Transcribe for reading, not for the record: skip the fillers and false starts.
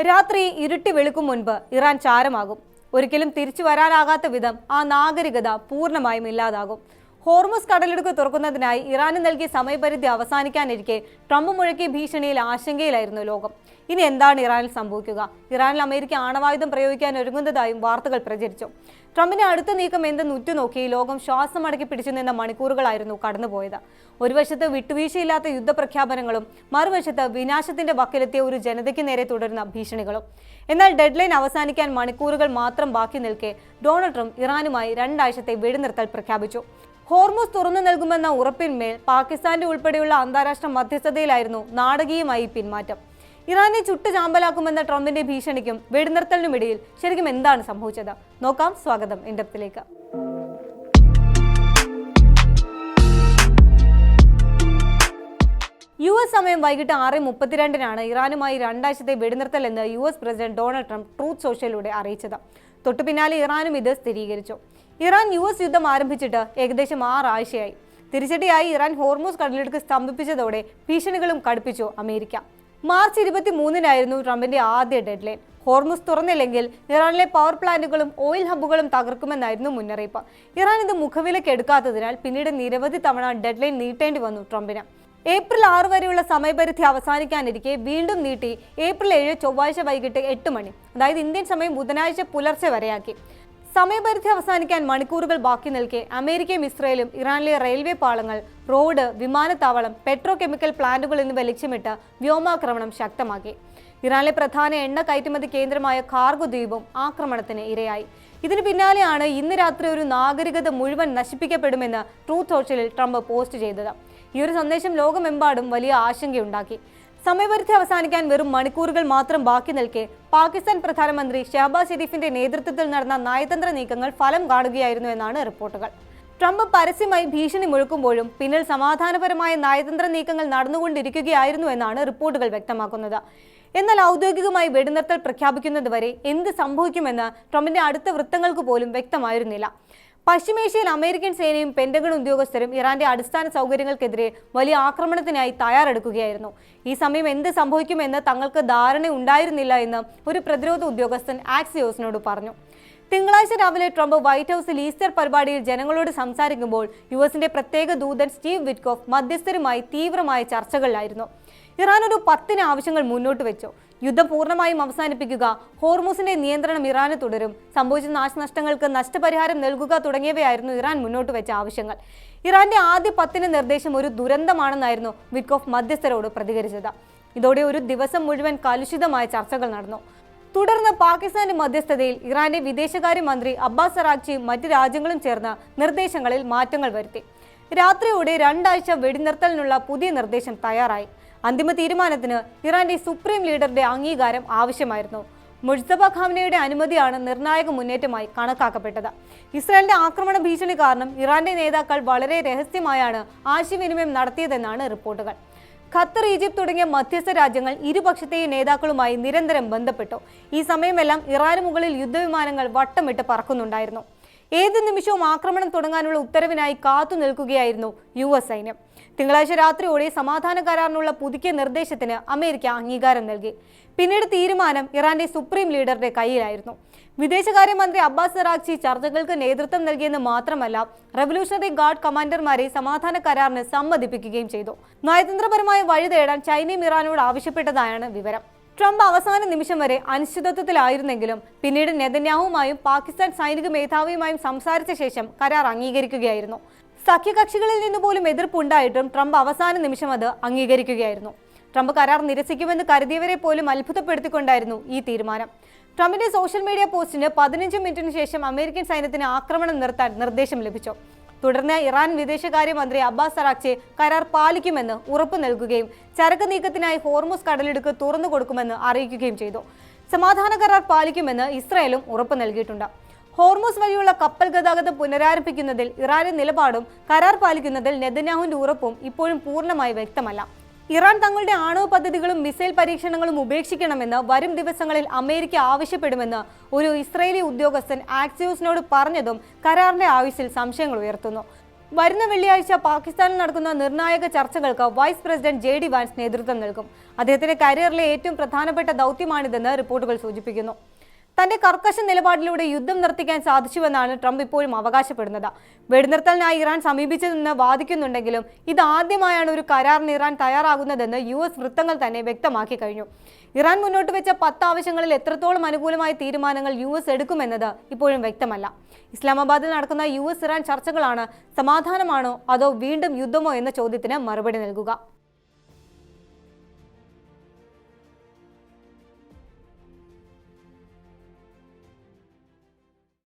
രാത്രി ഇരുട്ടി വെളുക്കും മുൻപ് ഇറാൻ ചാരമാകും. ഒരിക്കലും തിരിച്ചു വരാനാകാത്ത വിധം ആ നാഗരികത പൂർണ്ണമായും ഇല്ലാതാകും. ഹോർമുസ് കടലിടുക്ക് തുറക്കുന്നതിനായി ഇറാന് നൽകിയ സമയപരിധി അവസാനിക്കാനിരിക്കെ ട്രംപ് മുഴക്കിയ ഭീഷണിയിൽ ആശങ്കയിലായിരുന്നു ലോകം. ഇനി എന്താണ് ഇറാനിൽ സംഭവിക്കുക? ഇറാനിൽ അമേരിക്ക ആണവായുധം പ്രയോഗിക്കാൻ ഒരുങ്ങുന്നതായും വാർത്തകൾ പ്രചരിച്ചു. ട്രംപിന്റെ അടുത്ത നീക്കം എന്തെന്ന് ഉറ്റുനോക്കി ലോകം ശ്വാസമടക്കി പിടിച്ചു നിന്ന മണിക്കൂറുകളായിരുന്നു കടന്നുപോയത്. ഒരു വശത്ത് വിട്ടുവീഴ്ചയില്ലാത്ത യുദ്ധപ്രഖ്യാപനങ്ങളും മറുവശത്ത് വിനാശത്തിന്റെ വക്കിലെത്തിയ ഒരു ജനതയ്ക്ക് നേരെ തുടരുന്ന ഭീഷണികളും. എന്നാൽ ഡെഡ്ലൈൻ അവസാനിക്കാൻ മണിക്കൂറുകൾ മാത്രം ബാക്കി നിൽക്കെ ഡൊണാൾഡ് ട്രംപ് ഇറാനുമായി 2 ആഴ്ചത്തെ വെടിനിർത്തൽ പ്രഖ്യാപിച്ചു. ഹോർമുസ് തുറന്നു നൽകുമെന്ന ഉറപ്പിന്മേൽ പാകിസ്ഥാന്റെ ഉൾപ്പെടെയുള്ള അന്താരാഷ്ട്ര മധ്യസ്ഥതയിലായിരുന്നു നാടകീയമായി പിന്മാറ്റം. ഇറാനെ ചുട്ടു ചാമ്പലാക്കുമെന്ന ട്രംപിന്റെ ഭീഷണിക്കും വെടിനിർത്തലിനുമിടയിൽ ശരിക്കും എന്താണ് സംഭവിച്ചത്? നോക്കാം. സ്വാഗതം ഇൻഡെപ്തിലേക്ക്. US സമയം വൈകിട്ട് 6:32 ഇറാനുമായി 2 ആഴ്ചത്തെ വെടിനിർത്തൽ എന്ന് US president Donald Trump Truth സോഷ്യലിലൂടെ അറിയിച്ചത്. തൊട്ടു പിന്നാലെ ഇറാനും ഇത് സ്ഥിരീകരിച്ചു. ഇറാൻ US യുദ്ധം ആരംഭിച്ചിട്ട് ഏകദേശം 6 ആഴ്ചയായി. തിരിച്ചടിയായി ഇറാൻ ഹോർമുസ് കടലിടുക്ക് സ്തംഭിപ്പിച്ചതോടെ ഭീഷണികളും കടുപ്പിച്ചു അമേരിക്ക. മാർച്ച് 23 ട്രംപിന്റെ ആദ്യ ഡെഡ്ലൈൻ. ഹോർമുസ് തുറന്നില്ലെങ്കിൽ ഇറാനിലെ പവർ പ്ലാന്റുകളും ഓയിൽ ഹബ്ബുകളും തകർക്കുമെന്നായിരുന്നു മുന്നറിയിപ്പ്. ഇറാൻ ഇത് മുഖവിലയ്ക്ക് എടുക്കാത്തതിനാൽ പിന്നീട് നിരവധി തവണ ഡെഡ്ലൈൻ നീട്ടേണ്ടി വന്നു ട്രംപിന്. ഏപ്രിൽ 6 വരെയുള്ള സമയപരിധി അവസാനിക്കാനിരിക്കെ വീണ്ടും നീട്ടി ഏപ്രിൽ 7 ചൊവ്വാഴ്ച വൈകിട്ട് 8 മണി, അതായത് ഇന്ത്യൻ സമയം ബുധനാഴ്ച പുലർച്ചെ വരെയാക്കി. സമയപരിധി അവസാനിക്കാൻ മണിക്കൂറുകൾ ബാക്കി നിൽക്കെ അമേരിക്കയും ഇസ്രയേലും ഇറാനിലെ റെയിൽവേ പാളങ്ങൾ, റോഡ്, വിമാനത്താവളം, പെട്രോ കെമിക്കൽ പ്ലാന്റുകൾ എന്നിവ ലക്ഷ്യമിട്ട് വ്യോമാക്രമണം ശക്തമാക്കി. ഇറാനിലെ പ്രധാന എണ്ണ കയറ്റുമതി കേന്ദ്രമായ കാർഗോ ദ്വീപും ആക്രമണത്തിന് ഇരയായി. ഇതിന് പിന്നാലെയാണ് ഇന്ന് രാത്രി ഒരു നാഗരികത മുഴുവൻ നശിപ്പിക്കപ്പെടുമെന്ന് ട്രൂത്ത് സോഷ്യലിൽ ട്രംപ് പോസ്റ്റ് ചെയ്തത്. ഈ ഒരു സന്ദേശം ലോകമെമ്പാടും വലിയ ആശങ്കയുണ്ടാക്കി. സമയപരിധി അവസാനിക്കാൻ വെറും മണിക്കൂറുകൾ മാത്രം ബാക്കി നിൽക്കെ പാകിസ്ഥാൻ പ്രധാനമന്ത്രി ഷഹബാസ് ഷെരീഫിന്റെ നേതൃത്വത്തിൽ നടന്ന നയതന്ത്ര നീക്കങ്ങൾ ഫലം കാണുകയായിരുന്നു എന്നാണ് റിപ്പോർട്ടുകൾ. ട്രംപ് പരസ്യമായി ഭീഷണി മുഴക്കുമ്പോഴും പിന്നിൽ സമാധാനപരമായ നയതന്ത്ര നീക്കങ്ങൾ നടന്നുകൊണ്ടിരിക്കുകയായിരുന്നു എന്നാണ് റിപ്പോർട്ടുകൾ വ്യക്തമാക്കുന്നത്. എന്നാൽ ഔദ്യോഗികമായി വെടിനിർത്തൽ പ്രഖ്യാപിക്കുന്നതുവരെ എന്ത് സംഭവിക്കുമെന്ന് ട്രംപിന്റെ അടുത്ത വൃത്തങ്ങൾക്ക് പോലും വ്യക്തമായിരുന്നില്ല. പശ്ചിമേഷ്യയിൽ അമേരിക്കൻ സേനയും പെന്റഗൺ ഉദ്യോഗസ്ഥരും ഇറാന്റെ അടിസ്ഥാന സൗകര്യങ്ങൾക്കെതിരെ വലിയ ആക്രമണത്തിനായി തയ്യാറെടുക്കുകയായിരുന്നു. ഈ സമയം എന്ത് സംഭവിക്കുമെന്ന് തങ്ങൾക്ക് ധാരണ ഉണ്ടായിരുന്നില്ല എന്ന് ഒരു പ്രതിരോധ ഉദ്യോഗസ്ഥൻ ആക്സിയോസിനോട് പറഞ്ഞു. തിങ്കളാഴ്ച രാവിലെ ട്രംപ് വൈറ്റ് ഹൌസിൽ ഈസ്റ്റർ പരിപാടിയിൽ ജനങ്ങളോട് സംസാരിക്കുമ്പോൾ യുഎസിന്റെ പ്രത്യേക ദൂതൻ സ്റ്റീവ് വിറ്റ്കോഫ് മധ്യസ്ഥരുമായി തീവ്രമായ ചർച്ചകളിലായിരുന്നു. ഇറാൻ ഒരു 10 ആവശ്യങ്ങൾ മുന്നോട്ട് വെച്ചു. യുദ്ധം പൂർണ്ണമായും അവസാനിപ്പിക്കുക, ഹോർമുസിന്റെ നിയന്ത്രണം ഇറാന് തുടരും, സംഭവിച്ച നാശനഷ്ടങ്ങൾക്ക് നഷ്ടപരിഹാരം നൽകുക തുടങ്ങിയവയായിരുന്നു ഇറാൻ മുന്നോട്ട് വെച്ച ആവശ്യങ്ങൾ. ഇറാന്റെ ആദ്യ 10 നിർദ്ദേശം ഒരു ദുരന്തമാണെന്നായിരുന്നു വിറ്റ്കോഫ് മധ്യസ്ഥരോട് പ്രതികരിച്ചത്. ഇതോടെ ഒരു ദിവസം മുഴുവൻ കലുഷിതമായ ചർച്ചകൾ നടന്നു. തുടർന്ന് പാകിസ്ഥാന്റെ മധ്യസ്ഥതയിൽ ഇറാന്റെ വിദേശകാര്യമന്ത്രി അബ്ബാസ് അറാഗ്ചിയും മറ്റ് രാജ്യങ്ങളും ചേർന്ന് നിർദ്ദേശങ്ങളിൽ മാറ്റങ്ങൾ വരുത്തി. രാത്രിയോടെ 2 ആഴ്ച വെടിനിർത്തലിനുള്ള പുതിയ നിർദ്ദേശം തയ്യാറായി. അന്തിമ തീരുമാനത്തിന് ഇറാന്റെ സുപ്രീം ലീഡറുടെ അംഗീകാരം ആവശ്യമായിരുന്നു. മുജ്തബ ഖാംനയുടെ അനുമതിയാണ് നിർണായക മുന്നേറ്റമായി കണക്കാക്കപ്പെട്ടത്. ഇസ്രായേലിന്റെ ആക്രമണ ഭീഷണി കാരണം ഇറാന്റെ നേതാക്കൾ വളരെ രഹസ്യമായാണ് ആശയവിനിമയം നടത്തിയതെന്നാണ് റിപ്പോർട്ടുകൾ. ഖത്തർ, ഈജിപ്ത് തുടങ്ങിയ മധ്യസ്ഥ രാജ്യങ്ങൾ ഇരുപക്ഷത്തെയും നേതാക്കളുമായി നിരന്തരം ബന്ധപ്പെട്ടു. ഈ സമയമെല്ലാം ഇറാന് മുകളിൽ യുദ്ധവിമാനങ്ങൾ വട്ടമിട്ട് പറക്കുന്നുണ്ടായിരുന്നു. ഏത് നിമിഷവും ആക്രമണം തുടങ്ങാനുള്ള ഉത്തരവിനായി കാത്തു നിൽക്കുകയായിരുന്നു US സൈന്യം. തിങ്കളാഴ്ച രാത്രിയോടെ സമാധാന കരാറിനുള്ള പുതുക്കിയ നിർദ്ദേശത്തിന് അമേരിക്ക അംഗീകാരം നൽകി. പിന്നീട് തീരുമാനം ഇറാന്റെ സുപ്രീം ലീഡറുടെ കയ്യിലായിരുന്നു. വിദേശകാര്യമന്ത്രി അബ്ബാസ് അറാഗ്ചി ചർച്ചകൾക്ക് നേതൃത്വം നൽകിയെന്ന് മാത്രമല്ല, റവല്യൂഷണറി ഗാർഡ് കമാൻഡർമാരെ സമാധാന കരാറിന് സമ്മതിപ്പിക്കുകയും ചെയ്തു. നയതന്ത്രപരമായ വഴി തേടാൻ ചൈനയും ഇറാനോട് ആവശ്യപ്പെട്ടതായാണ് വിവരം. ട്രംപ് അവസാന നിമിഷം വരെ അനിശ്ചിതത്വത്തിലായിരുന്നെങ്കിലും പിന്നീട് നെതന്യാഹുവുമായും പാകിസ്ഥാൻ സൈനിക മേധാവിയുമായും സംസാരിച്ച ശേഷം കരാർ അംഗീകരിക്കുകയായിരുന്നു. സഖ്യകക്ഷികളിൽ നിന്ന് പോലും എതിർപ്പുണ്ടായിട്ടും ട്രംപ് അവസാന നിമിഷം അത് അംഗീകരിക്കുകയായിരുന്നു. ട്രംപ് കരാർ നിരസിക്കുമെന്ന് കരുതിയവരെ പോലും അത്ഭുതപ്പെടുത്തിക്കൊണ്ടായിരുന്നു ഈ തീരുമാനം. ട്രംപിന്റെ സോഷ്യൽ മീഡിയ പോസ്റ്റിന് 15 മിനിറ്റിന് ശേഷം അമേരിക്കൻ സൈന്യത്തിന് ആക്രമണം നിർത്താൻ നിർദ്ദേശം ലഭിച്ചു. തുടർന്ന് ഇറാൻ വിദേശകാര്യമന്ത്രി അബ്ബാസ് അറാഗ്ചി കരാർ പാലിക്കുമെന്ന് ഉറപ്പു നൽകുകയും ചരക്ക് നീക്കത്തിനായി ഹോർമുസ് കടലിടുക്ക് തുറന്നു കൊടുക്കുമെന്ന് അറിയിക്കുകയും ചെയ്തു. സമാധാന കരാർ പാലിക്കുമെന്ന് ഇസ്രായേലും ഉറപ്പു നൽകിയിട്ടുണ്ട്. ഹോർമുസ് വഴിയുള്ള കപ്പൽ ഗതാഗതം പുനരാരംഭിക്കുന്നതിൽ ഇറാന്റെ നിലപാടും കരാർ പാലിക്കുന്നതിൽ നെതന്യാഹുവിന്റെ ഉറപ്പും ഇപ്പോഴും പൂർണ്ണമായി വ്യക്തമല്ല. ഇറാൻ തങ്ങളുടെ ആണവ പദ്ധതികളും മിസൈൽ പരീക്ഷണങ്ങളും ഉപേക്ഷിക്കണമെന്ന് വരും ദിവസങ്ങളിൽ അമേരിക്ക ആവശ്യപ്പെടുമെന്ന് ഒരു ഇസ്രായേലി ഉദ്യോഗസ്ഥൻ ആക്സിയോസിനോട് പറഞ്ഞതും കരാറിന്റെ ആയുസ്സിൽ സംശയങ്ങൾ ഉയർത്തുന്നു. വരുന്ന വെള്ളിയാഴ്ച പാകിസ്ഥാനിൽ നടക്കുന്ന നിർണായക ചർച്ചകൾക്ക് വൈസ് പ്രസിഡന്റ് JD വാൻസ് നേതൃത്വം നൽകും. അദ്ദേഹത്തിന്റെ കരിയറിലെ ഏറ്റവും പ്രധാനപ്പെട്ട ദൗത്യമാണിതെന്ന് റിപ്പോർട്ടുകൾ സൂചിപ്പിക്കുന്നു. തന്റെ കർക്കശ നിലപാടിലൂടെ യുദ്ധം നിർത്തിക്കാൻ സാധിച്ചുവെന്നാണ് ട്രംപ് ഇപ്പോഴും അവകാശപ്പെടുന്നത്. വെടിനിർത്തലിനായി ഇറാൻ സമീപിച്ചതെന്ന് വാദിക്കുന്നുണ്ടെങ്കിലും ഇതാദ്യമായാണ് ഒരു കരാറിന് ഇറാൻ തയ്യാറാകുന്നതെന്ന് US വൃത്തങ്ങൾ തന്നെ വ്യക്തമാക്കി കഴിഞ്ഞു. ഇറാൻ മുന്നോട്ട് വെച്ച 10 ആവശ്യങ്ങളിൽ എത്രത്തോളം അനുകൂലമായ തീരുമാനങ്ങൾ US എടുക്കുമെന്നത് ഇപ്പോഴും വ്യക്തമല്ല. ഇസ്ലാമാബാദിൽ നടക്കുന്ന US ഇറാൻ ചർച്ചകളാണ് സമാധാനമാണോ അതോ വീണ്ടും യുദ്ധമോ എന്ന ചോദ്യത്തിന് മറുപടി നൽകുക.